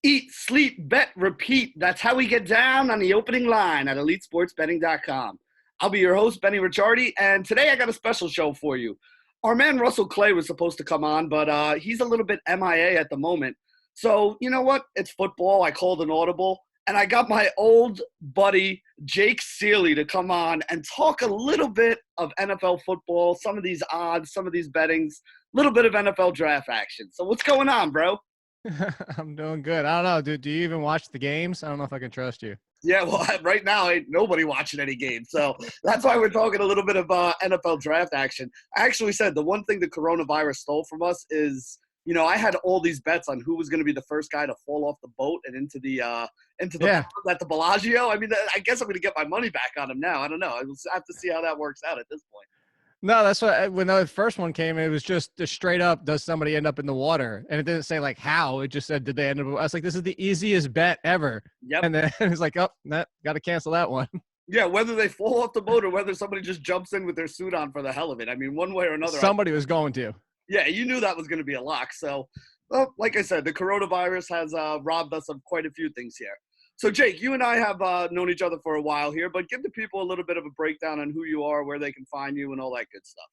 Eat, sleep, bet, repeat. That's how we get down on the opening line at EliteSportsBetting.com. I'll be your host, Benny Ricciardi, and today I got a special show for you. Our man Russell Clay was supposed to come on, but he's a little bit MIA at the moment. So, you know what? It's football. I called an audible, and I got my old buddy, Jake Ciely, to come on and talk a little bit of NFL football, some of these odds, some of these bettings, a little bit of NFL draft action. So what's going on, bro? I'm doing good. I don't know, dude. Do you even watch the games? I don't know if I can trust you. Yeah, well, right now ain't nobody watching any games, so that's why we're talking a little bit of NFL draft action. I actually said the one thing the coronavirus stole from us is, I had all these bets on who was going to be the first guy to fall off the boat and into the Yeah. at the Bellagio. I mean, I guess I'm going to get my money back on him now. I don't know. I will have to see how that works out at this point. No, that's what when the first one came, it was just straight up, does somebody end up in the water? And it didn't say like how, it just said, did they end up? I was like, this is the easiest bet ever. Yep. And then it's like, oh, got to cancel that one. Yeah, whether they fall off the boat or whether somebody just jumps in with their suit on for the hell of it. I mean, one way or another. Somebody was going to. Yeah, you knew that was going to be a lock. So, well, like I said, the coronavirus has robbed us of quite a few things here. So, Jake, you and I have known each other for a while here, but give the people a little bit of a breakdown on who you are, where they can find you, and all that good stuff.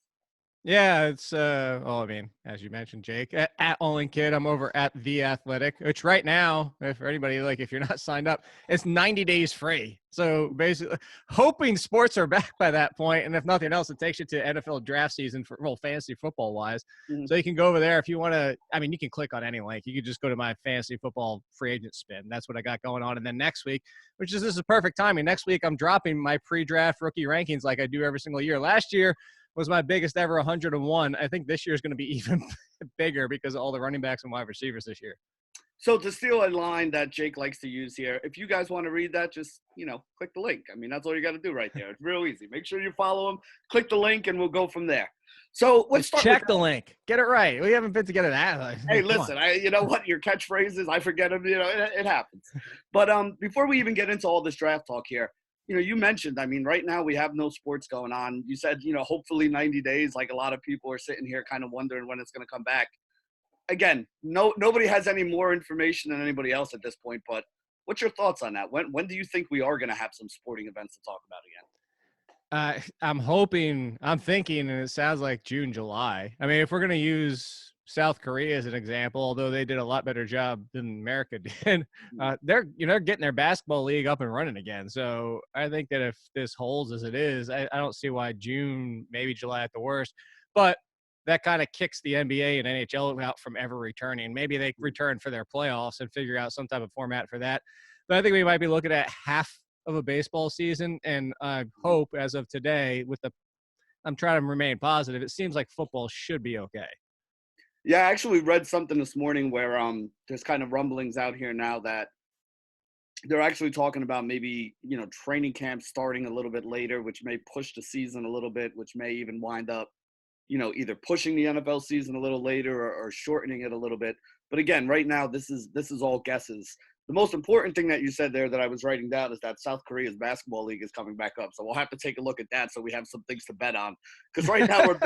Yeah, it's I mean, as you mentioned, Jake, at Olin Kid, I'm over at The Athletic, which right now, for anybody, like if you're not signed up, it's 90 days free. So basically hoping sports are back by that point, and if nothing else, it takes you to NFL draft season for fantasy football wise. Mm-hmm. So you can go over there if you want to. I mean, you can click on any link. You can just go to my fantasy football free agent spin. That's what I got going on. And then next week, this is perfect timing. Next week, I'm dropping my pre-draft rookie rankings like I do every single year. Last year was my biggest ever 101. I think this year is going to be even bigger because of all the running backs and wide receivers this year. So to steal a line that Jake likes to use here, if you guys want to read that, just, click the link. I mean, that's all you got to do right there. It's real easy. Make sure you follow him, click the link, and we'll go from there. So let's check the link. Get it right. We haven't been together that. Hey, listen, you know what? Your catchphrases, I forget them. It happens. But before we even get into all this draft talk here, you mentioned, I mean, right now we have no sports going on. You said, hopefully 90 days, like a lot of people are sitting here kind of wondering when it's going to come back. Again, nobody has any more information than anybody else at this point, but what's your thoughts on that? When do you think we are going to have some sporting events to talk about again? I'm thinking, and it sounds like June, July. I mean, if we're going to use South Korea as an example, although they did a lot better job than America did, they're getting their basketball league up and running again. So I think that if this holds as it is, I don't see why June, maybe July at the worst. But that kind of kicks the NBA and NHL out from ever returning. Maybe they return for their playoffs and figure out some type of format for that. But I think we might be looking at half of a baseball season, and I hope as of today, I'm trying to remain positive. It seems like football should be okay. Yeah, I actually read something this morning where there's kind of rumblings out here now that they're actually talking about maybe, training camps starting a little bit later, which may push the season a little bit, which may even wind up, either pushing the NFL season a little later or shortening it a little bit. But again, right now, this is all guesses. The most important thing that you said there that I was writing down is that South Korea's basketball league is coming back up. So we'll have to take a look at that so we have some things to bet on. Because right now we're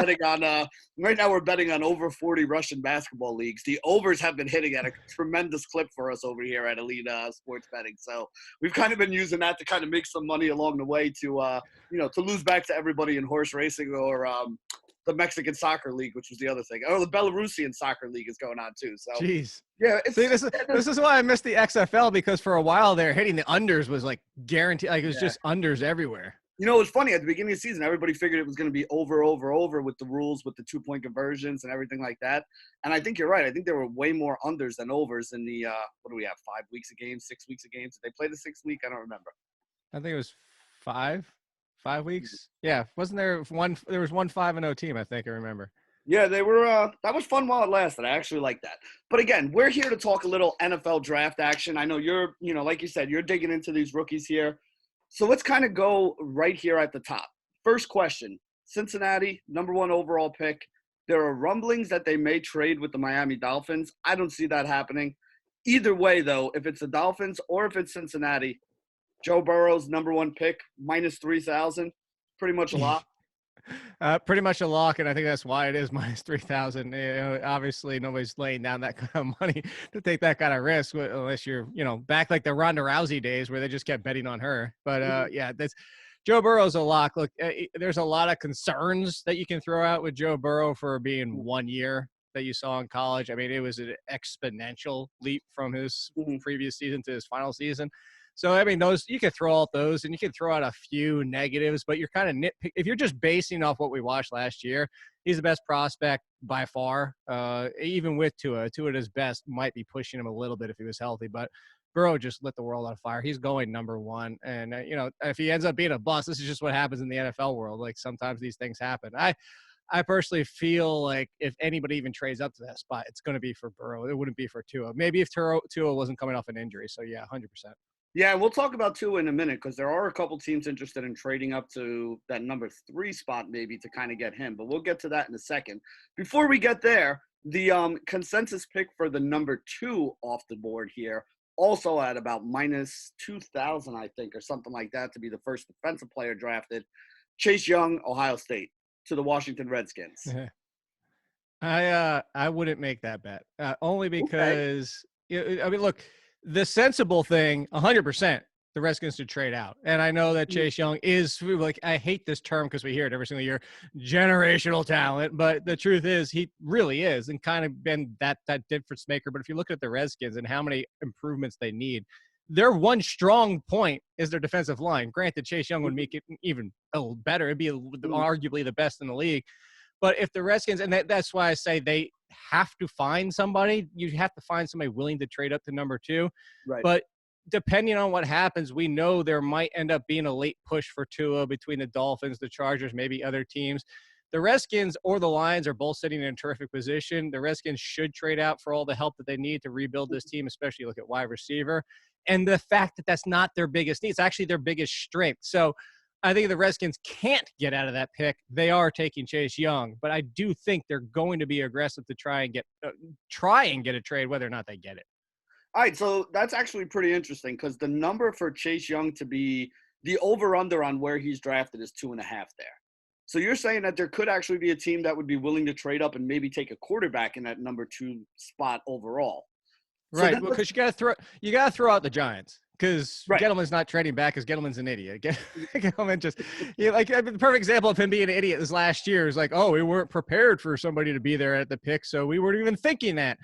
betting on over 40 Russian basketball leagues. The overs have been hitting at a tremendous clip for us over here at Elite Sports Betting. So we've kind of been using that to kind of make some money along the way to lose back to everybody in horse racing or the Mexican soccer league, which was the other thing. Oh, the Belarusian soccer league is going on too. So, jeez. Yeah. This is why I missed the XFL, because for a while there, hitting the unders was like guaranteed. Like it was just unders everywhere. It was funny at the beginning of the season. Everybody figured it was going to be over with the rules, with the 2-point conversions and everything like that. And I think you're right. I think there were way more unders than overs in the what do we have? 5 weeks a game, 6 weeks a game. Did they play the 6th week? I don't remember. I think it was 5 weeks. Yeah. Wasn't there one? There was one 5-0 team. I think I remember. Yeah, they were. That was fun while it lasted. I actually like that. But again, we're here to talk a little NFL draft action. I know you're, like you said, you're digging into these rookies here. So let's kind of go right here at the top. First question: Cincinnati, #1 overall pick. There are rumblings that they may trade with the Miami Dolphins. I don't see that happening. Either way, though, if it's the Dolphins or if it's Cincinnati, Joe Burrow's #1 pick, -3,000, pretty much a lot. Pretty much a lock, and I think that's why it is minus 3,000. Obviously, nobody's laying down that kind of money to take that kind of risk unless you're, back like the Ronda Rousey days where they just kept betting on her. But yeah, that's Joe Burrow's a lock. Look, there's a lot of concerns that you can throw out with Joe Burrow for being 1 year that you saw in college. I mean, it was an exponential leap from his Mhm. previous season to his final season. So I mean, those you can throw out those, and you can throw out a few negatives, but you're kind of nitpick. If you're just basing off what we watched last year, he's the best prospect by far. Even with Tua at his best might be pushing him a little bit if he was healthy, but Burrow just lit the world on fire. He's going number one, and if he ends up being a bust, this is just what happens in the NFL world. Like sometimes these things happen. I personally feel like if anybody even trades up to that spot, it's going to be for Burrow. It wouldn't be for Tua. Maybe if Tua wasn't coming off an injury. So yeah, 100%. Yeah, we'll talk about Tua in a minute because there are a couple teams interested in trading up to that number 3 spot maybe to kind of get him. But we'll get to that in a second. Before we get there, the consensus pick for the number 2 off the board here, also at about minus 2,000, I think, or something like that, to be the first defensive player drafted. Chase Young, Ohio State, to the Washington Redskins. I wouldn't make that bet only Okay. because I mean, look, the sensible thing, 100%, the Redskins should trade out. And I know that Mhm. Chase Young is like I hate this term because we hear it every single year, generational talent. But the truth is, he really is, and kind of been that difference maker. But if you look at the Redskins and how many improvements they need, their one strong point is their defensive line. Granted, Chase Young would make it even a little better. It'd be Mhm. arguably the best in the league. But if the Redskins, and that's why I say they have to find somebody, you have to find somebody willing to trade up to number 2. Right. But depending on what happens, we know there might end up being a late push for Tua between the Dolphins, the Chargers, maybe other teams. The Redskins or the Lions are both sitting in a terrific position. The Redskins should trade out for all the help that they need to rebuild this team, especially look at wide receiver. And the fact that that's not their biggest need, it's actually their biggest strength. So I think the Redskins can't get out of that pick. They are taking Chase Young, but I do think they're going to be aggressive to try and get a trade, whether or not they get it. All right, so that's actually pretty interesting because the number for Chase Young to be the over under on where he's drafted is 2.5 there. So you're saying that there could actually be a team that would be willing to trade up and maybe take a quarterback in that number 2 spot overall. So Right. then Well, let's because you gotta throw out the Giants because right. Gettleman's not trading back because Gettleman's an idiot. Gettleman just like I mean, the perfect example of him being an idiot this last year is like, oh, we weren't prepared for somebody to be there at the pick, so we weren't even thinking that.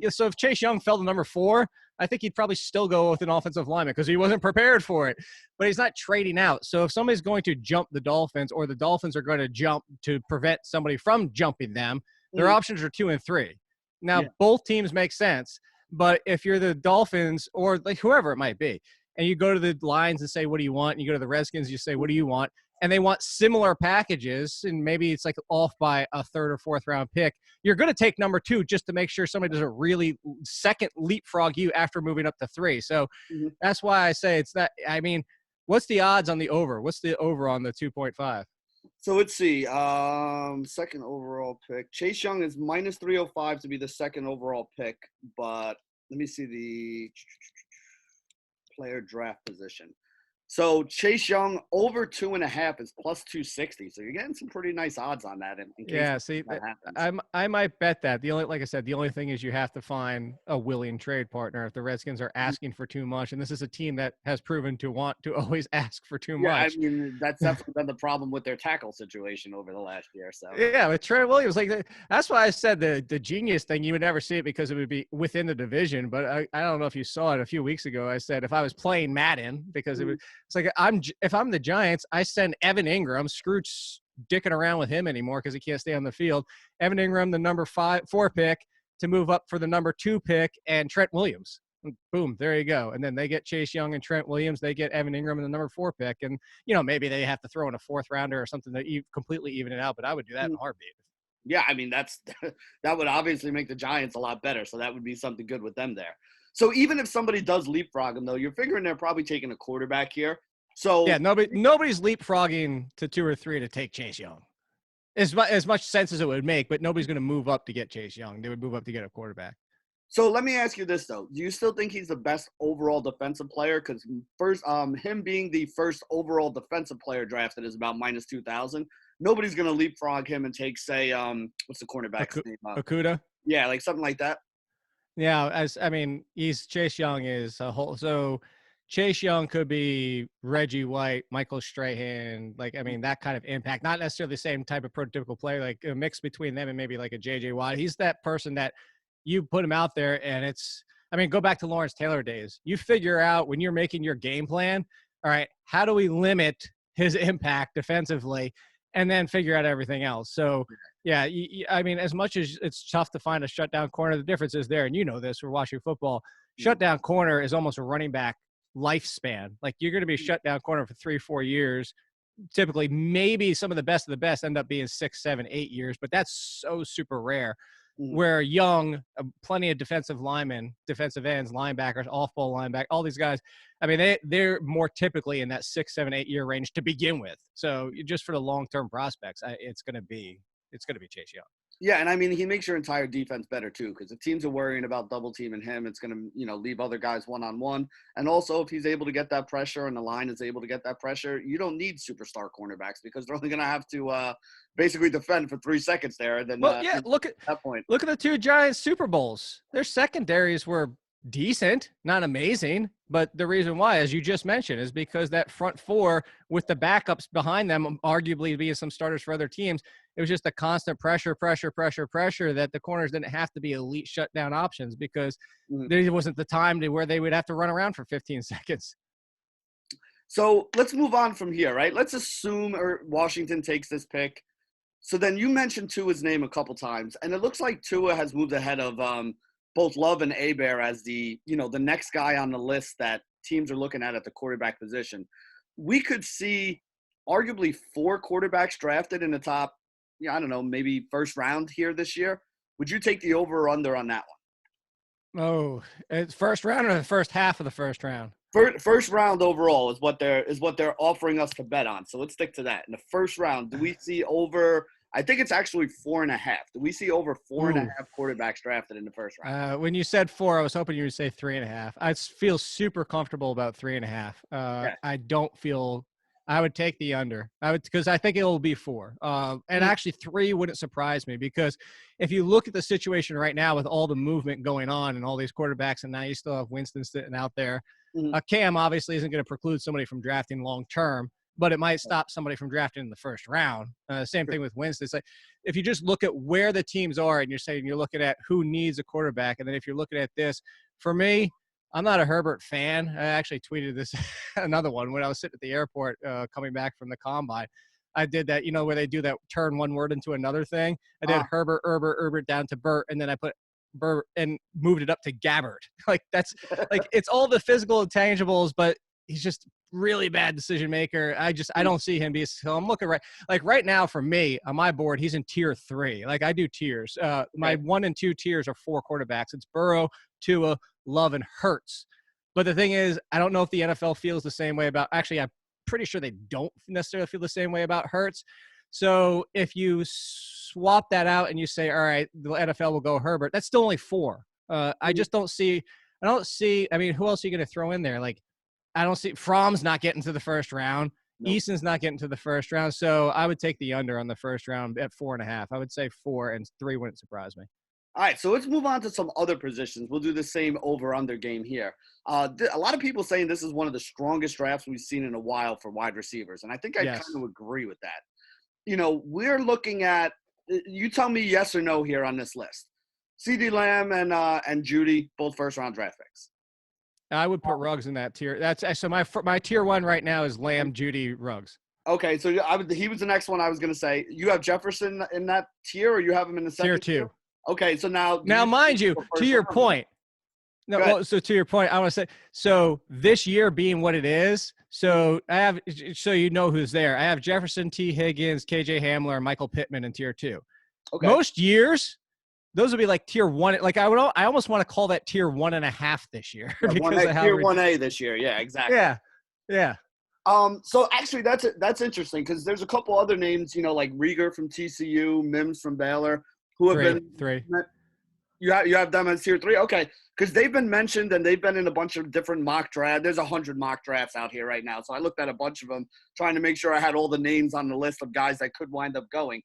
So if Chase Young fell to number 4, I think he'd probably still go with an offensive lineman because he wasn't prepared for it. But he's not trading out. So if somebody's going to jump the Dolphins or the Dolphins are going to jump to prevent somebody from jumping them, their Mhm. options are 2 and 3. Yeah. Now both teams make sense. But if you're the Dolphins or like whoever it might be, and you go to the Lions and say, what do you want? And you go to the Redskins, you say, what do you want? And they want similar packages, and maybe it's like off by a third or fourth round pick. You're going to take number 2 just to make sure somebody doesn't really second leapfrog you after moving up to 3. So Mhm. that's why I say it's that. I mean, what's the odds on the over? What's the over on the 2.5? So let's see. Second overall pick. Chase Young is minus 305 to be the second overall pick, but let me see the player draft position. So Chase Young over 2.5 is plus 260. So you're getting some pretty nice odds on that in case Yeah, see, that happens. I might bet that. Like I said, the only thing is you have to find a willing trade partner if the Redskins are asking for too much, and this is a team that has proven to want to always ask for too Yeah, I much. mean that's definitely been the problem with their tackle situation over the last year. So Yeah, with Trent Williams, that's why I said the genius thing. You would never see it because it would be within the division. But I don't know if you saw it a few weeks ago. I said if I was playing Madden because mhm. it's like if I'm the Giants, I send Evan Ingram. Scrooge dicking around with him anymore because he can't stay on the field. Evan Ingram, the number 4 pick, to move up for the number 2 pick, and Trent Williams. And boom, there you go. And then they get Chase Young and Trent Williams. They get Evan Ingram and the number 4 pick. And maybe they have to throw in a fourth rounder or something to completely even it out. But I would do that in a heartbeat. Yeah, I mean that's that would obviously make the Giants a lot better. So that would be something good with them there. So even if somebody does leapfrog them, though, you're figuring they're probably taking a quarterback here. Yeah, So nobody's leapfrogging to 2 or 3 to take Chase Young. As much sense as it would make, but nobody's going to move up to get Chase Young. They would move up to get a quarterback. So let me ask you this though: do you still think he's the best overall defensive player? Because first, him being the first overall defensive player drafted is about minus 2,000. nobody's going to leapfrog him and take, say, what's the cornerback's name? Okuda. Yeah, like something like that. Yeah, he's Chase Young is a whole. So Chase Young could be Reggie White, Michael Strahan, like that kind of impact. Not necessarily the same type of prototypical player, like a mix between them and maybe like a JJ Watt. He's that person that you put him out there, and it's. Go back to Lawrence Taylor days. You figure out when you're making your game plan. All right, how do we limit his impact defensively, and then figure out everything else. So. Yeah, as much as it's tough to find a shutdown corner, the difference is there, and you know this, we're watching football. Shutdown corner is almost a running back lifespan. Like, you're going to be a shutdown corner for 3-4 years. Typically, maybe some of the best end up being 6, 7, 8 years, but that's so super rare. Where Young, plenty of defensive linemen, defensive ends, linebackers, off-ball linebacker, all these guys, they're more typically in that 6, 7, 8 year range to begin with. So just for the long-term prospects, it's going to be Chase Young. Yeah, and he makes your entire defense better too, because if teams are worrying about double teaming him, it's going to, leave other guys one-on-one. And also, if he's able to get that pressure and the line is able to get that pressure, you don't need superstar cornerbacks because they're only going to have to basically defend for 3 seconds there. And then, look at that point. Look at the two Giants Super Bowls. Their secondaries were decent, not amazing, but the reason why, as you just mentioned, is because that front four with the backups behind them, arguably being some starters for other teams, it was just a constant pressure that the corners didn't have to be elite shutdown options because there wasn't the time to where they would have to run around for 15 seconds. So let's move on from here, right? Let's assume Washington takes this pick. So then you mentioned Tua's name a couple times, and it looks like Tua has moved ahead of both Love and Hebert as the next guy on the list that teams are looking at the quarterback position. We could see arguably 4 quarterbacks drafted in the top, maybe first round here this year. Would you take the over or under on that one? Oh, it's first round or the first half of the first round? First round overall is what they're offering us to bet on. So let's stick to that. In the first round, do we see over? I think it's actually 4.5. Do we see over 4.5 quarterbacks drafted in the first round? When you said 4, I was hoping you would say 3.5. I feel super comfortable about 3.5. Yes. I don't feel. I would take the under. Because I think it will be 4. And actually 3 wouldn't surprise me because if you look at the situation right now with all the movement going on and all these quarterbacks, and now you still have Winston sitting out there. Cam obviously isn't going to preclude somebody from drafting long term, but it might stop somebody from drafting in the first round. Same thing with Winston. It's like if you just look at where the teams are and you're looking at who needs a quarterback, and then if you're looking at this, for me, I'm not a Herbert fan. I actually tweeted this another one when I was sitting at the airport coming back from the combine. I did that, where they do that turn one word into another thing. I did Herbert down to Bert, and then I put Bert and moved it up to Gabbert. Like that's like it's all the physical intangibles, but he's just really bad decision maker. I don't see him be. So I'm looking right now for me on my board, he's in tier 3. Like I do tiers. My 1 and 2 tiers are 4 quarterbacks. It's Burrow, Tua, Love, and Hurts. But the thing is, I don't know if the NFL feels the same way about. Actually, I'm pretty sure they don't necessarily feel the same way about Hurts. So if you swap that out and you say, all right, the NFL will go Herbert, that's still only 4. I just don't see. I don't see. Who else are you going to throw in there? Like. I don't see Fromm's not getting to the first round. Nope. Easton's not getting to the first round. So I would take the under on the first round at 4.5. I would say 4, and 3 wouldn't surprise me. All right, so let's move on to some other positions. We'll do the same over-under game here. A lot of people saying this is one of the strongest drafts we've seen in a while for wide receivers, and I think I kind of agree with that. We're looking at – you tell me yes or no here on this list. CeeDee Lamb and Judy, both first-round draft picks. I would put Ruggs in that tier. That's so my tier 1 right now is Lamb, Judy, Ruggs. Okay, so he was the next one I was going to say. You have Jefferson in that tier, or you have him in the second tier 2? Okay, so now mind you, to your point. So to your point, I want to say, so this year being what it is, so you know who's there. I have Jefferson, T. Higgins, KJ Hamler, Michael Pittman in tier 2. Okay. Most years, those would be like tier 1. Like I almost want to call that tier 1.5 this year. Yeah, tier 1A this year. Yeah, exactly. Yeah. So actually that's interesting because there's a couple other names, like Rieger from TCU, Mims from Baylor, who have been 3. You have them as tier 3? Okay, because they've been mentioned and they've been in a bunch of different mock drafts. There's 100 mock drafts out here right now. So I looked at a bunch of them, trying to make sure I had all the names on the list of guys that could wind up going.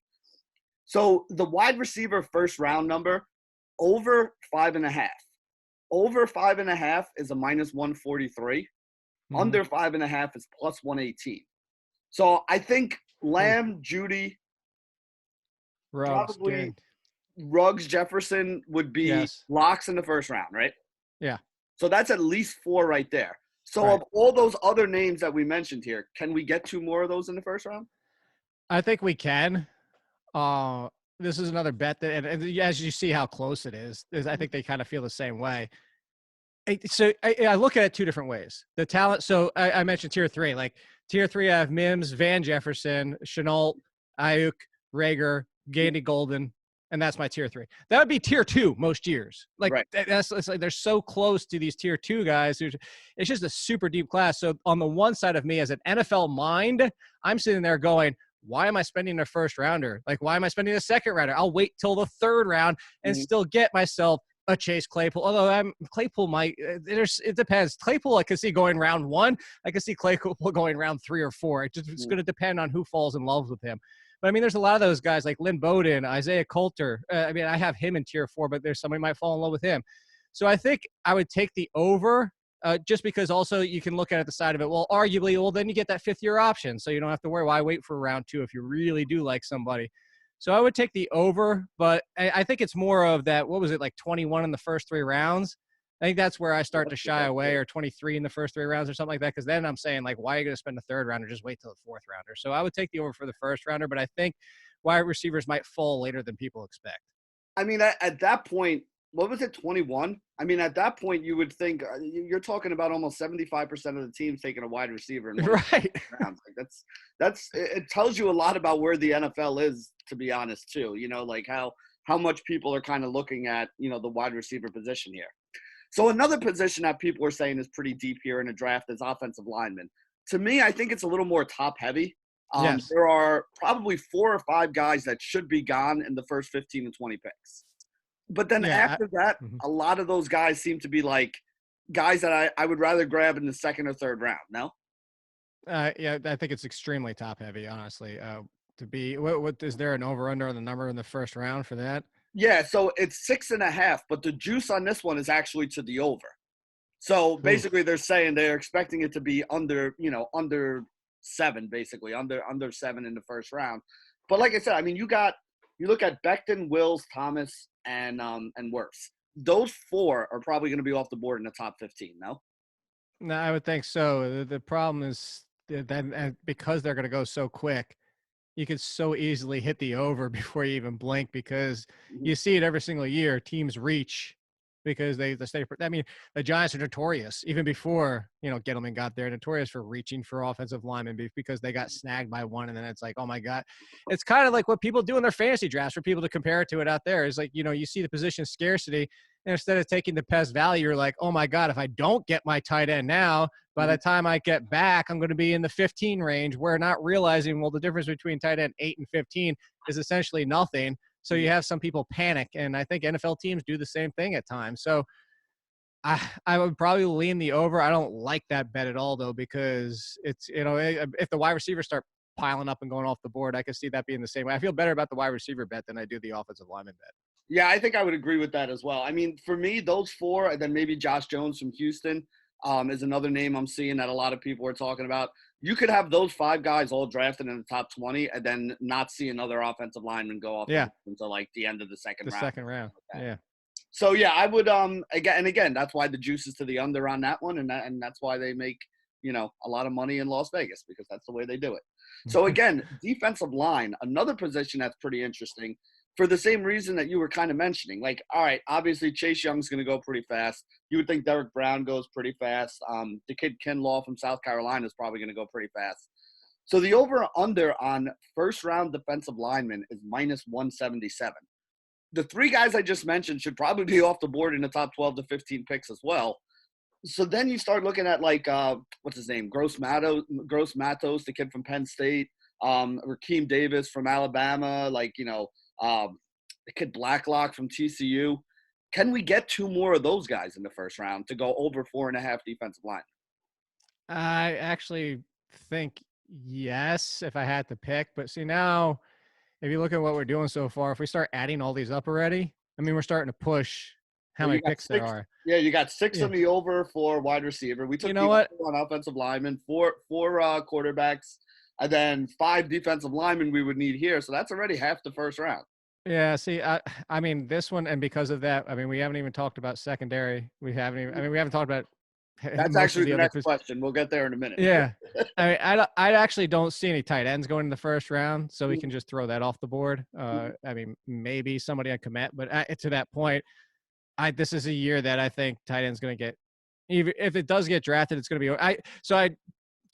So the wide receiver first round number, over 5.5. Over 5.5 is a minus 143. Under 5.5 is plus 118. So I think Lamb, Judy, Ruggs, probably Ruggs, Jefferson would be yes. locks in the first round, right? Yeah. So that's at least 4 right there. So Right. of all those other names that we mentioned here, can we get 2 more of those in the first round? I think we can. This is another bet that, and as you see how close it is, I think they kind of feel the same way. So I look at it 2 different ways. The talent. So I mentioned tier 3. Like tier 3, I have Mims, Van Jefferson, Chenault, Ayuk, Rager, Gandy Golden, and that's my tier 3. That would be tier 2 most years. Like Right. it's like they're so close to these tier 2 guys. It's just a super deep class. So on the one side of me, as an NFL mind, I'm sitting there going, why am I spending a first rounder? Like, why am I spending a second rounder? I'll wait till the third round and still get myself a Chase Claypool. Although Claypool might, it depends. Claypool, I could see going round 1. I could see Claypool going round 3 or 4. It's going to depend on who falls in love with him. But I mean, there's a lot of those guys like Lynn Bowden, Isaiah Coulter. I mean, I have him in tier 4, but there's somebody might fall in love with him. So I think I would take the over. Just because also you can look at it the side of it. Well, arguably, then you get that 5th-year option. So you don't have to worry, why wait for round 2 if you really do like somebody. So I would take the over, but I think it's more of that, what was it, like 21 in the first 3 rounds? I think that's where I start to shy away, or 23 in the first 3 rounds or something like that, because then I'm saying, like, why are you going to spend a 3rd rounder? Just wait till the 4th rounder. So I would take the over for the first rounder, but I think wide receivers might fall later than people expect. I mean, at that point, what was it, 21? I mean, at that point, you would think you're talking about almost 75% of the teams taking a wide receiver in one Right. rounds. Like it tells you a lot about where the NFL is, to be honest, too. You know, like how much people are kind of looking at, you know, the wide receiver position here. So another position that people are saying is pretty deep here in a draft is offensive lineman. To me, I think it's a little more top heavy. Yes. There are probably 4 or 5 guys that should be gone in the first 15 to 20 picks. But then after that, a lot of those guys seem to be like guys that I would rather grab in the 2nd or 3rd round. No? Yeah, I think it's extremely top heavy, honestly. To be, what is there an over under on the number in the first round for that? Yeah, so it's 6.5, but the juice on this one is actually to the over. So basically, they're saying they're expecting it to be under 7, basically under 7 in the first round. But like I said, I mean, you look at Becton, Wills, Thomas, and Wirfs. Those 4 are probably going to be off the board in the top 15. No. No, I would think so. The problem is that because they're going to go so quick, you could so easily hit the over before you even blink, because you see it every single year. Teams reach because they stay. I mean, the Giants are notorious, even before, Gettleman got there, notorious for reaching for offensive linemen because they got snagged by one. And then it's like, oh my God. It's kind of like what people do in their fantasy drafts for people to compare it to it out there. Is like, you see the position scarcity, and instead of taking the best value, you're like, oh my God, if I don't get my tight end now, by the time I get back, I'm going to be in the 15 range. We're not realizing, well, the difference between tight end 8 and 15 is essentially nothing. So you have some people panic, and I think NFL teams do the same thing at times. So I would probably lean the over. I don't like that bet at all, though, because it's, if the wide receivers start piling up and going off the board, I could see that being the same way. I feel better about the wide receiver bet than I do the offensive lineman bet. Yeah, I think I would agree with that as well. I mean, for me, those 4, and then maybe Josh Jones from Houston is another name I'm seeing that a lot of people are talking about. You could have those 5 guys all drafted in the top 20 and then not see another offensive lineman go off until like the end of the second round. The second round, yeah. So yeah, I would again, that's why the juice is to the under on that one, and that's why they make a lot of money in Las Vegas, because that's the way they do it. So again, defensive line, another position that's pretty interesting for the same reason that you were kind of mentioning. Like, all right, obviously Chase Young's going to go pretty fast. You would think Derek Brown goes pretty fast. The kid Kinlaw from South Carolina is probably going to go pretty fast. So the over-under on first-round defensive linemen is minus 177. The 3 guys I just mentioned should probably be off the board in the top 12 to 15 picks as well. So then you start looking at, like, what's his name? Gross Matos, the kid from Penn State, Rakeem Davis from Alabama, like, the kid Blacklock from TCU. Can we get two more of those guys in the first round to go over 4.5 defensive line? I actually think yes, if I had to pick. But see, now if you look at what we're doing so far, if we start adding all these up already, I mean, we're starting to push how Well, many you got picks there six. are. Yeah, you got six Yeah. on the over for wide receiver. We You took know the what? over on offensive linemen, four quarterbacks, and then 5 defensive linemen we would need here. So that's already half the first round. Yeah, see, I mean, this one, and because of that, I mean, we haven't even talked about secondary. We haven't even, I mean, we haven't talked about That's most of actually the the other. next question. We'll get there in a minute. Yeah. I mean, I actually don't see any tight ends going in the first round, so we can just throw that off the board. I mean, maybe somebody on commit, but to that point, this is a year that I think tight end's going to get, even if it does get drafted, it's going to be. I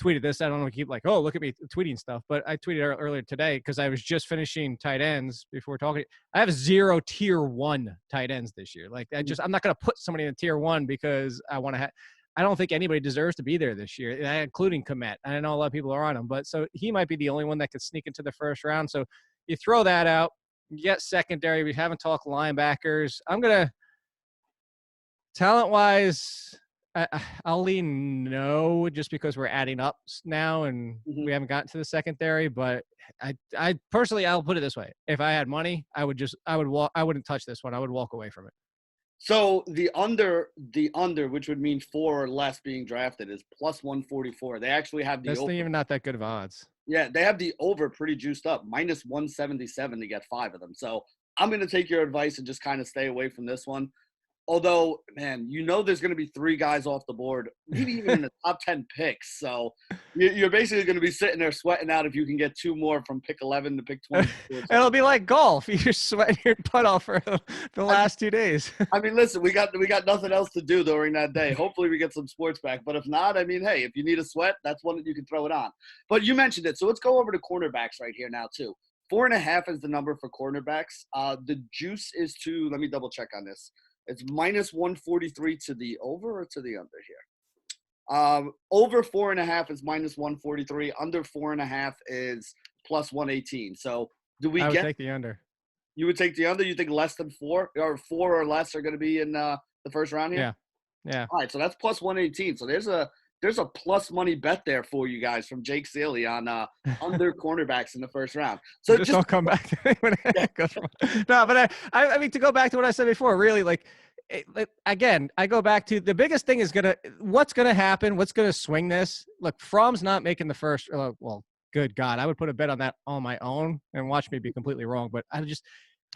tweeted this. I don't know, keep like, oh, look at me tweeting stuff, but I tweeted earlier today because I was just finishing tight ends before talking. I have 0 tier 1 tight ends this year. Like I'm not going to put somebody in tier 1 because I want to have. I don't think anybody deserves to be there this year, including Komet. I know a lot of people are on him, but so he might be the only one that could sneak into the first round. So you throw that out. You get secondary. We haven't talked linebackers. I'm gonna talent-wise, I'll lean no, just because we're adding up now and Mhm. we haven't gotten to the secondary. But I personally, I'll put it this way: if I had money, I would walk. I wouldn't touch this one. I would walk away from it. So the under, which would mean 4 or less being drafted, is plus 144. They actually have the That's over. even not that good of odds. Yeah, they have the over pretty juiced up, minus 177 to get 5 of them. So I'm going to take your advice and just kind of stay away from this one. Although, man, there's going to be 3 guys off the board, maybe even in the top 10 picks. So you're basically going to be sitting there sweating out if you can get 2 more from pick 11 to pick 24. It'll be like golf. You're sweating your butt off for the I mean, last 2 days. I mean, listen, we got nothing else to do during that day. Hopefully, we get some sports back. But if not, I mean, hey, if you need a sweat, that's one that you can throw it on. But you mentioned it, so let's go over to cornerbacks right here now too. 4.5 is the number for cornerbacks. The juice is to, let me double check on this. It's minus 143 to the over or to the under here. Over 4.5 is minus 143. Under 4.5 is plus 118. So do we I would get? take the under. You would take the under. You think less than 4 or 4 or less are going to be in the first round here? Yeah, yeah. All right, so that's plus 118. So there's a plus money bet there for you guys from Jake Ciely on under cornerbacks in the first round. So Just just don't come back to me when it goes wrong. No, but I mean, to go back to what I said before, really, like, again, I go back to the biggest thing is what's gonna happen, what's gonna swing this. Look, Fromm's not making the first. Well, good God, I would put a bet on that on my own and watch me be completely wrong. But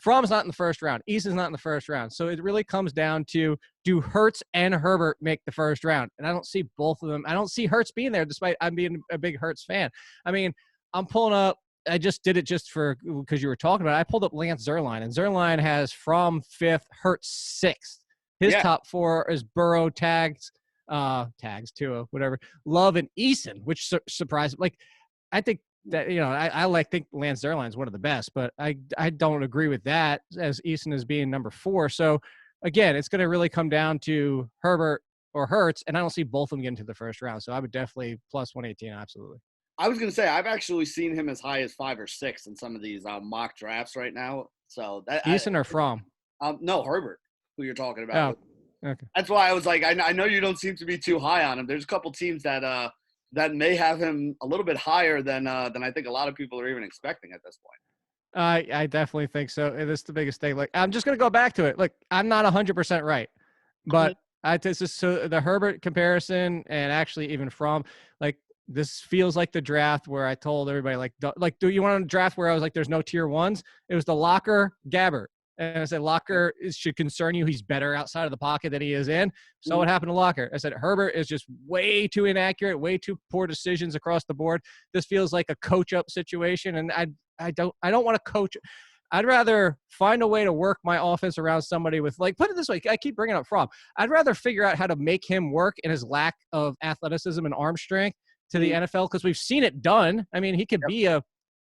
Fromm's not in the first round. Eason's not in the first round. So it really comes down to, do Hurts and Herbert make the first round? And I don't see both of them. I don't see Hurts being there, despite I'm being a big Hurts fan. I mean, I'm pulling up. I just did it just because you were talking about it. I pulled up Lance Zierlein, and Zierlein has Fromm 5th, Hurts 6th. His yeah. top 4 is Burrow, tags, Tua, whatever, Love, and Eason, which surprised. Like, I think that, I think Lance Zierlein is one of the best, but I don't agree with that as Eason is being number 4. So again, it's going to really come down to Herbert or Hurts, and I don't see both of them getting to the first round. So I would definitely plus 118, absolutely. I was going to say I've actually seen him as high as 5 or 6 in some of these mock drafts right now. So that Eason or Fromm? No, Herbert, who you're talking Oh, about. okay. That's why I was like, I know you don't seem to be too high on him. There's a couple teams that may have him a little bit higher than I think a lot of people are even expecting at this point. I definitely think so. And that's the biggest thing. Like, I'm just going to go back to it. Look, I'm not 100% right, but so the Herbert comparison, and actually even from, like, this feels like the draft where I told everybody, like, do you want a draft where I was like, there's no tier 1s? It was the Locker Gabbert. And I said, Locker should concern you. He's better outside of the pocket than he is in. So what happened to Locker? I said, Herbert is just way too inaccurate, way too poor decisions across the board. This feels like a coach-up situation, and I don't want to coach. I'd rather find a way to work my offense around somebody with, like, put it this way, I keep bringing up Fromm. I'd rather figure out how to make him work in his lack of athleticism and arm strength to the NFL, because we've seen it done. I mean, he could be a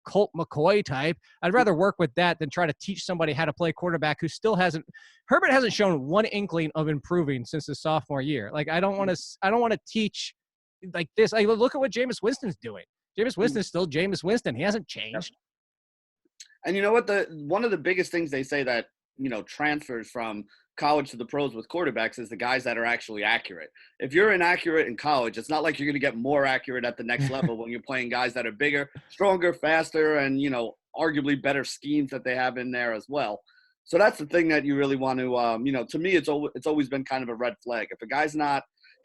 Colt McCoy type. I'd rather work with that than try to teach somebody how to play quarterback who still hasn't. Herbert hasn't shown one inkling of improving since his sophomore year. Like, I don't want to teach like this. I look at what Jameis Winston's doing. Jameis Winston's still Jameis Winston. He hasn't changed. And you know what? One of the biggest things they say that transfers from college to the pros with quarterbacks is the guys that are actually accurate. If you're inaccurate in college, it's not like you're going to get more accurate at the next level when you're playing guys that are bigger, stronger, faster, and arguably better schemes that they have in there as well. So that's the thing that you really want to, to me, it's always been kind of a red flag. If a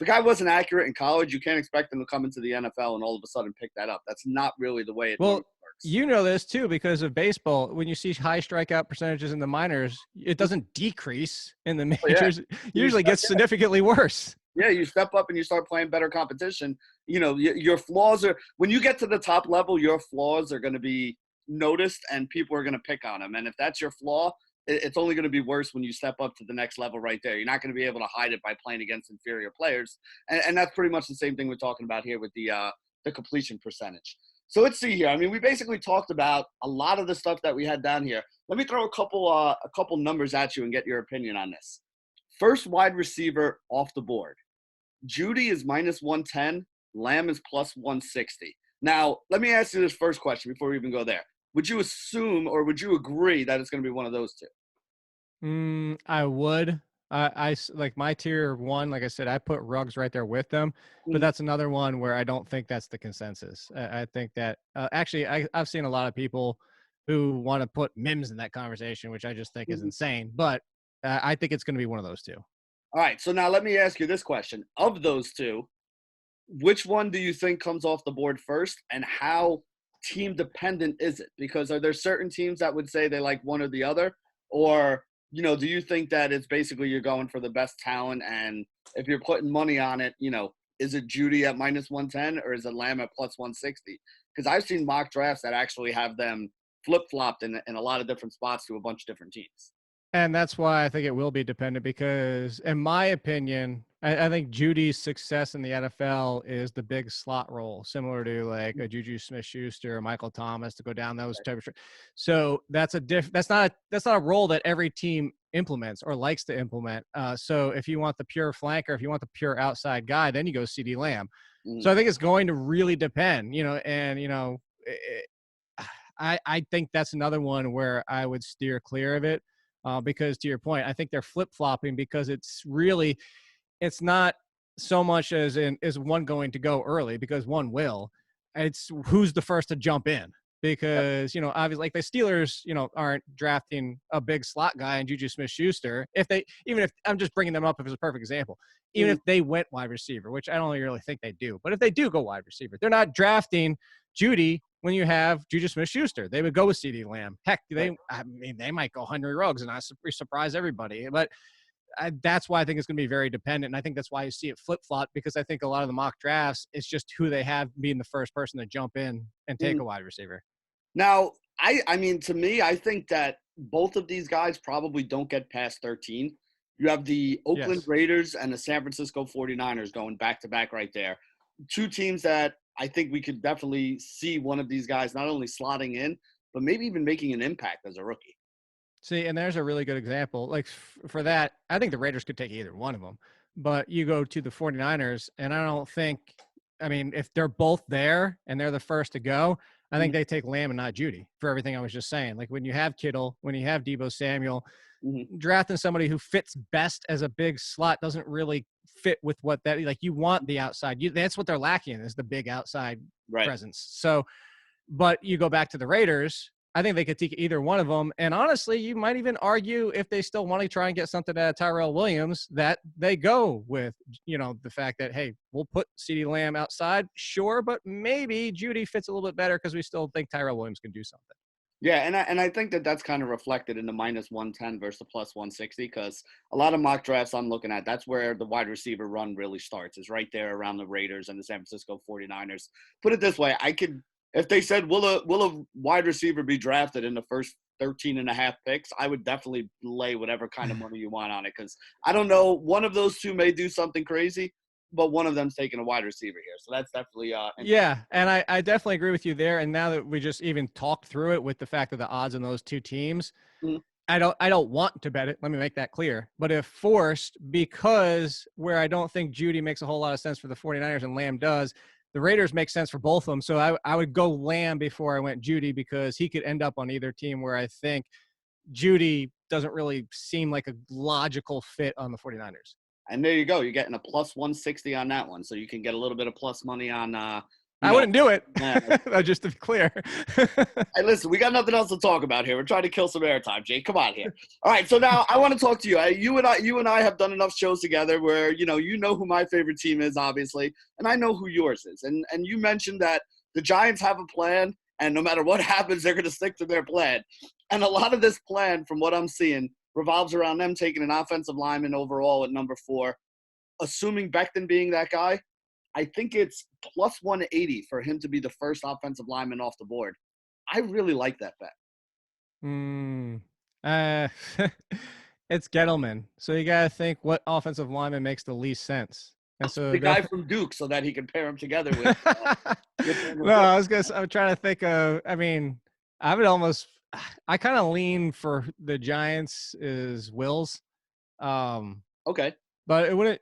guy wasn't accurate in college, you can't expect him to come into the NFL and all of a sudden pick that up. That's not really the way it normally Well, works. you know this too because of baseball. When you see high strikeout percentages in the minors, it doesn't decrease in the Oh, yeah. majors. It usually gets significantly worse. Yeah, you step up and you start playing better competition. Your flaws are when you get to the top level, your flaws are going to be noticed and people are going to pick on them. And if that's your flaw, it's only going to be worse when you step up to the next level right there. You're not going to be able to hide it by playing against inferior players. And that's pretty much the same thing we're talking about here with the completion percentage. So let's see here. I mean, we basically talked about a lot of the stuff that we had down here. Let me throw a couple numbers at you and get your opinion on this. First wide receiver off the board. Judy is minus 110. Lamb is plus 160. Now, let me ask you this first question before we even go there. Would you assume or would you agree that it's going to be one of those two? I would. Like my tier one, like I said, I put Ruggs right there with them, but that's another one where I don't think that's the consensus. I think that actually I've seen a lot of people who want to put Mims in that conversation, which I just think is insane. But I think it's going to be one of those two. All right. So now let me ask you this question. Of those two, which one do you think comes off the board first and how team dependent is it? Because are there certain teams that would say they like one or the other? Or, do you think that it's basically you're going for the best talent and if you're putting money on it, is it Judy at minus 110 or is it Lamb at plus 160? Because I've seen mock drafts that actually have them flip-flopped in a lot of different spots to a bunch of different teams. And that's why I think it will be dependent because, in my opinion, I think Judy's success in the NFL is the big slot role, similar to like a Juju Smith-Schuster or Michael Thomas to go down those type of. So that's that's not a role that every team implements or likes to implement. So if you want the pure flanker, if you want the pure outside guy, then you go CD Lamb. So I think it's going to really depend, I think that's another one where I would steer clear of it. Because to your point, I think they're flip-flopping because it's not so much as is one going to go early because one will. It's who's the first to jump in because, obviously like the Steelers, aren't drafting a big slot guy and Juju Smith-Schuster. Even if I'm just bringing them up as a perfect example, even if they went wide receiver, which I don't really think they do, but if they do go wide receiver, they're not drafting Judy when you have Juju Smith-Schuster. They would go with CD Lamb. Heck, they might go Henry Ruggs and I surprise everybody. But that's why I think it's going to be very dependent. And I think that's why you see it flip-flop because I think a lot of the mock drafts, it's just who they have being the first person to jump in and take a wide receiver. Now, I mean, to me, I think that both of these guys probably don't get past 13. You have the Oakland Raiders and the San Francisco 49ers going back-to-back right there. Two teams that I think we could definitely see one of these guys not only slotting in, but maybe even making an impact as a rookie. See, and there's a really good example. Like for that, I think the Raiders could take either one of them. But you go to the 49ers, and I don't think – I mean, if they're both there and they're the first to go, I think they take Lamb and not Judy for everything I was just saying. Like when you have Kittle, when you have Deebo Samuel, drafting somebody who fits best as a big slot doesn't really fit with what that – like you want the outside. That's what they're lacking is the big outside presence. So – but you go back to the Raiders – I think they could take either one of them. And honestly, you might even argue if they still want to try and get something out of Tyrell Williams that they go with, the fact that, hey, we'll put CeeDee Lamb outside. Sure. But maybe Judy fits a little bit better because we still think Tyrell Williams can do something. Yeah. And I think that that's kind of reflected in the minus 110 versus the plus 160 because a lot of mock drafts I'm looking at, that's where the wide receiver run really starts is right there around the Raiders and the San Francisco 49ers. Put it this way. If they said, will a wide receiver be drafted in the first 13 and a half picks, I would definitely lay whatever kind of money you want on it because I don't know. One of those two may do something crazy, but one of them's taking a wide receiver here. So that's definitely yeah, and I definitely agree with you there. And now that we just even talked through it with the fact of the odds on those two teams, I don't want to bet it. Let me make that clear. But if forced, because where I don't think Judy makes a whole lot of sense for the 49ers and Lamb does, the Raiders make sense for both of them. So I would go Lamb before I went Judy because he could end up on either team where I think Judy doesn't really seem like a logical fit on the 49ers. And there you go. You're getting a plus 160 on that one. So you can get a little bit of plus money on, you I know, wouldn't do it. yeah. Just to be clear. Hey, listen, we got nothing else to talk about here. We're trying to kill some airtime, Jake. Come on here. All right, so now I want to talk to you. You and I have done enough shows together where you know who my favorite team is, obviously, and I know who yours is. And you mentioned that the Giants have a plan, and no matter what happens, they're going to stick to their plan. And a lot of this plan, from what I'm seeing, revolves around them taking an offensive lineman overall at number 4, assuming Becton being that guy. I think it's plus 180 for him to be the first offensive lineman off the board. I really like that bet. Uh, it's Gettleman. So you got to think what offensive lineman makes the least sense. And so The guy from Duke, so that he can pair him together with. No, I'm trying to think of. I mean, I would almost. I kind of lean for the Giants is Wills. Okay. But it wouldn't.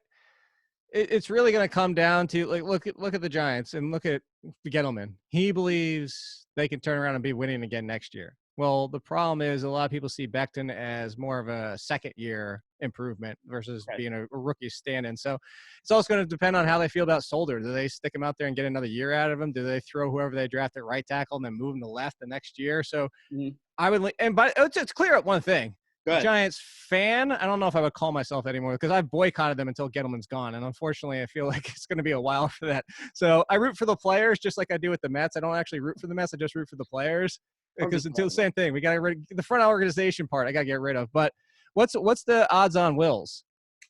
It's really going to come down to like look at the Giants and look at Gettleman. He believes they can turn around and be winning again next year. Well, the problem is a lot of people see Becton as more of a second year improvement versus being a rookie stand-in. So it's also going to depend on how they feel about Solder. Do they stick him out there and get another year out of him? Do they throw whoever they draft at right tackle and then move him to left the next year? So I would, but it's clear up one thing. Giants fan, I don't know if I would call myself anymore because I've boycotted them until Gettleman's gone. And unfortunately, I feel like it's going to be a while for that. So I root for the players just like I do with the Mets. I don't actually root for the Mets. I just root for the players because until the same thing, we got to get rid of the front organization part. I got to get rid of. But what's the odds on Wills?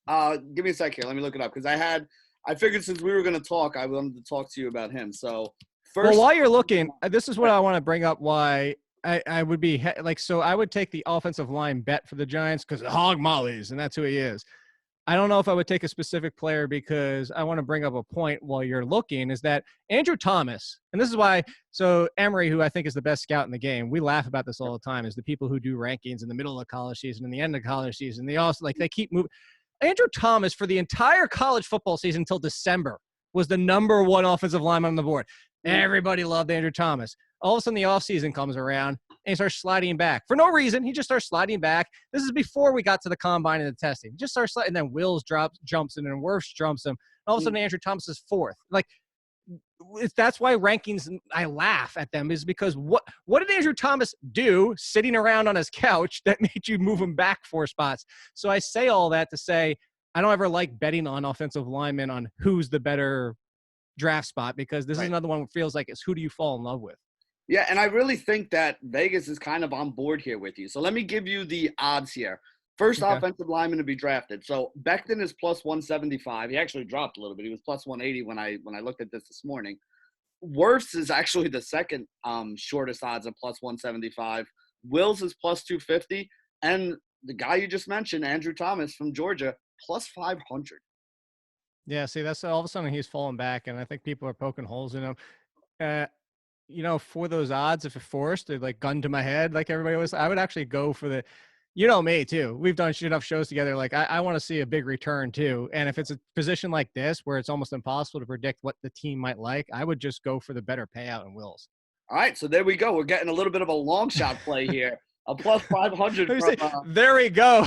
Give me a sec here. Let me look it up because I figured since we were going to talk, I wanted to talk to you about him. So first, well, while you're looking, this is what I want to bring up. Why I would be so I would take the offensive line bet for the Giants because hog mollies, and that's who he is. I don't know if I would take a specific player because I want to bring up a point while you're looking is that Andrew Thomas, and this is why, so Emery, who I think is the best scout in the game, we laugh about this all the time, is the people who do rankings in the middle of the college season and the end of college season. They also, they keep moving. Andrew Thomas, for the entire college football season until December, was the number 1 offensive lineman on the board. Everybody loved Andrew Thomas. All of a sudden, the offseason comes around, and he starts sliding back. For no reason, he just starts sliding back. This is before we got to the combine and the testing. He just starts sliding, and then Wills jumps him, and Wirfs jumps him. All of a sudden, Andrew Thomas is 4th. That's why rankings, I laugh at them, is because what did Andrew Thomas do sitting around on his couch that made you move him back 4 spots? So I say all that to say I don't ever like betting on offensive linemen on who's the better draft spot because this is another one that feels like it's who do you fall in love with. Yeah, and I really think that Vegas is kind of on board here with you. So let me give you the odds here. First offensive lineman to be drafted. So Becton is plus 175. He actually dropped a little bit. He was plus 180 when I looked at this morning. Wirfs is actually the second shortest odds at plus 175. Wills is plus 250. And the guy you just mentioned, Andrew Thomas from Georgia, plus 500. Yeah, see, that's all of a sudden he's falling back, and I think people are poking holes in him. For those odds, if it forced, like gun to my head, like everybody was, I would actually go for the, me too. We've done enough shows together. Like I want to see a big return too. And if it's a position like this where it's almost impossible to predict what the team might like, I would just go for the better payout in Wills. All right, so there we go. We're getting a little bit of a long shot play here. A plus 500. There we go.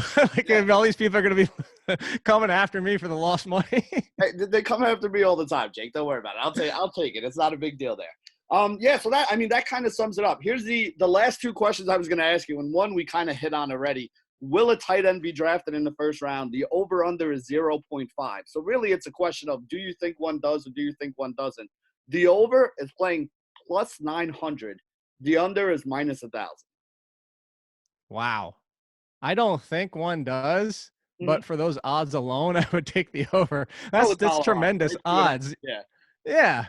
All these people are going to be coming after me for the lost money. Hey, they come after me all the time, Jake. Don't worry about it. I'll take it. It's not a big deal there. So that kind of sums it up. Here's the last 2 questions I was going to ask you, and one we kind of hit on already. Will a tight end be drafted in the first round? The over-under is 0.5. So really it's a question of do you think one does or do you think one doesn't? The over is playing plus 900. The under is minus 1,000. Wow. I don't think one does, but for those odds alone, I would take the over. That's tremendous odds. Yeah.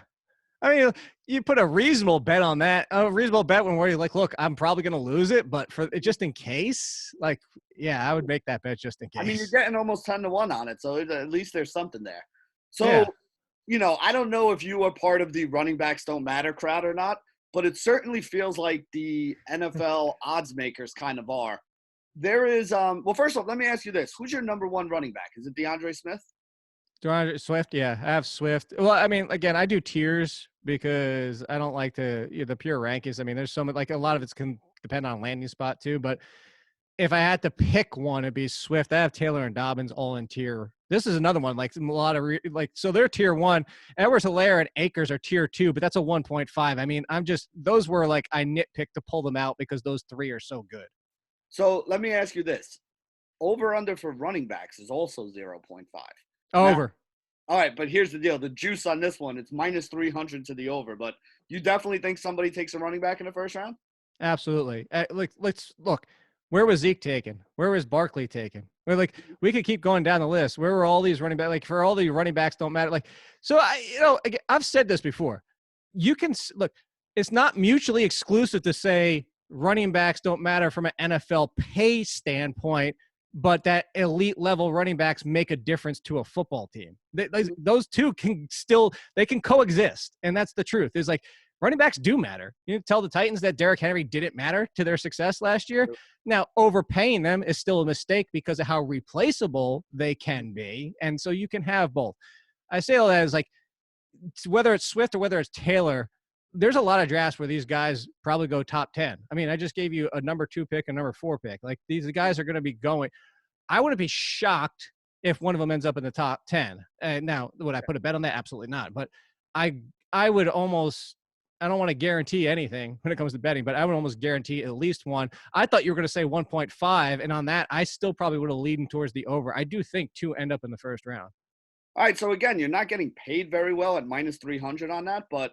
I mean, you put a reasonable bet on that. A reasonable bet when you're like, look, I'm probably going to lose it, but for just in case, I would make that bet just in case. I mean, you're getting almost 10-1 on it, so at least there's something there. So, I don't know if you are part of the running backs don't matter crowd or not, but it certainly feels like the NFL odds makers kind of are. There is, first off, let me ask you this. Who's your number 1 running back? Is it DeAndre Smith? DeAndre Swift, yeah, I have Swift. Well, I mean, again, I do tiers because I don't like the pure rankings. I mean, there's so much, a lot of it's can depend on landing spot too, but if I had to pick one, it'd be Swift. I have Taylor and Dobbins all in tier. This is another one, like a lot of so they're tier 1. Edwards-Helaire and Akers are tier 2, but that's a 1.5. I mean, those were like I nitpicked to pull them out because those 3 are so good. So let me ask you this. Over under for running backs is also 0.5. Now, Over. all right, but here's the deal. The juice on this one, it's minus 300 to the over, but you definitely think somebody takes a running back in the first round? Absolutely. Let's look. Where was Zeke taken? Where was Barkley taken? We could keep going down the list. Where were all these running backs? Like, for all the running backs don't matter. Like, so I've said this before. You can look. It's not mutually exclusive to say running backs don't matter from an NFL pay standpoint, but that elite level running backs make a difference to a football team. Those two can coexist, and that's the truth. Is like, running backs do matter. You tell the Titans that Derrick Henry didn't matter to their success last year. Now, overpaying them is still a mistake because of how replaceable they can be. And so you can have both. I say all that as like, whether it's Swift or whether it's Taylor, there's a lot of drafts where these guys probably go top 10. I mean, I just gave you a number 2 pick, a number 4 pick. Like, these guys are going to be going. I wouldn't be shocked if one of them ends up in the top 10. Now, would I put a bet on that? Absolutely not. But I would almost, I don't want to guarantee anything when it comes to betting, but I would almost guarantee at least one. I thought you were going to say 1.5, and on that, I still probably would have leaned towards the over. I do think 2 end up in the first round. All right, so again, you're not getting paid very well at minus 300 on that, but,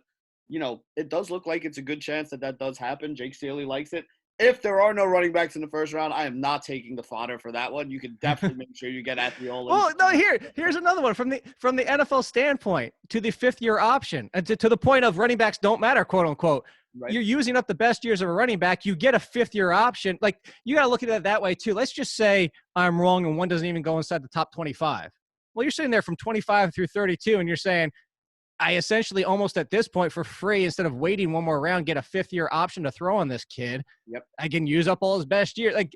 it does look like it's a good chance that does happen. Jake Ciely likes it. If there are no running backs in the first round, I am not taking the fodder for that one. You can definitely make sure you get at the all-in. Well, no, here's another one from the NFL standpoint to the 5th-year option, and to the point of running backs don't matter, quote unquote. Right. You're using up the best years of a running back. You get a 5th-year option. Like, you got to look at it that way too. Let's just say I'm wrong and one doesn't even go inside the top 25. Well, you're sitting there from 25 through 32, and you're saying, I essentially almost at this point for free, instead of waiting one more round, get a 5th-year option to throw on this kid. Yep. I can use up all his best years. Like,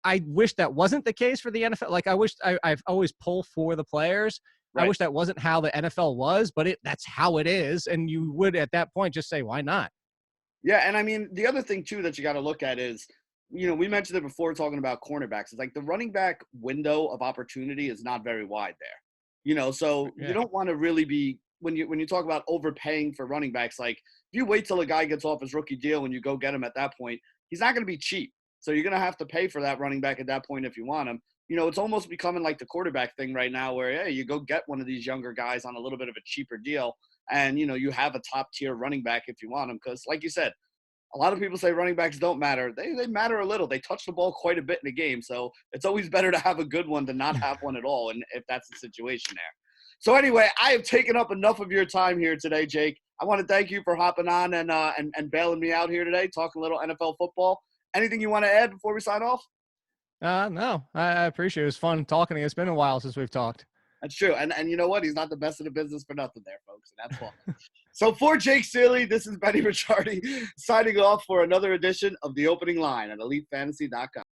I wish that wasn't the case for the NFL. Like, I wish I've always pulled for the players. Right. I wish that wasn't how the NFL was, but that's how it is. And you would at that point just say, why not? Yeah. And I mean, the other thing too that you got to look at is, we mentioned it before talking about cornerbacks. It's like the running back window of opportunity is not very wide there. So you don't want to really be, when you talk about overpaying for running backs, like, if you wait till a guy gets off his rookie deal and you go get him at that point, he's not going to be cheap. So you're going to have to pay for that running back at that point if you want him. It's almost becoming like the quarterback thing right now where, hey, you go get one of these younger guys on a little bit of a cheaper deal and, you have a top tier running back if you want him. Because like you said, a lot of people say running backs don't matter. They matter a little. They touch the ball quite a bit in a game. So it's always better to have a good one than not have one at all. And if that's the situation there. So anyway, I have taken up enough of your time here today, Jake. I want to thank you for hopping on and bailing me out here today, talking a little NFL football. Anything you want to add before we sign off? No, I appreciate it. It was fun talking to you. It's been a while since we've talked. That's true. And you know what? He's not the best in the business for nothing there, folks. And that's fun. So for Jake Ciely, this is Benny Ricciardi signing off for another edition of The Opening Line at EliteFantasy.com.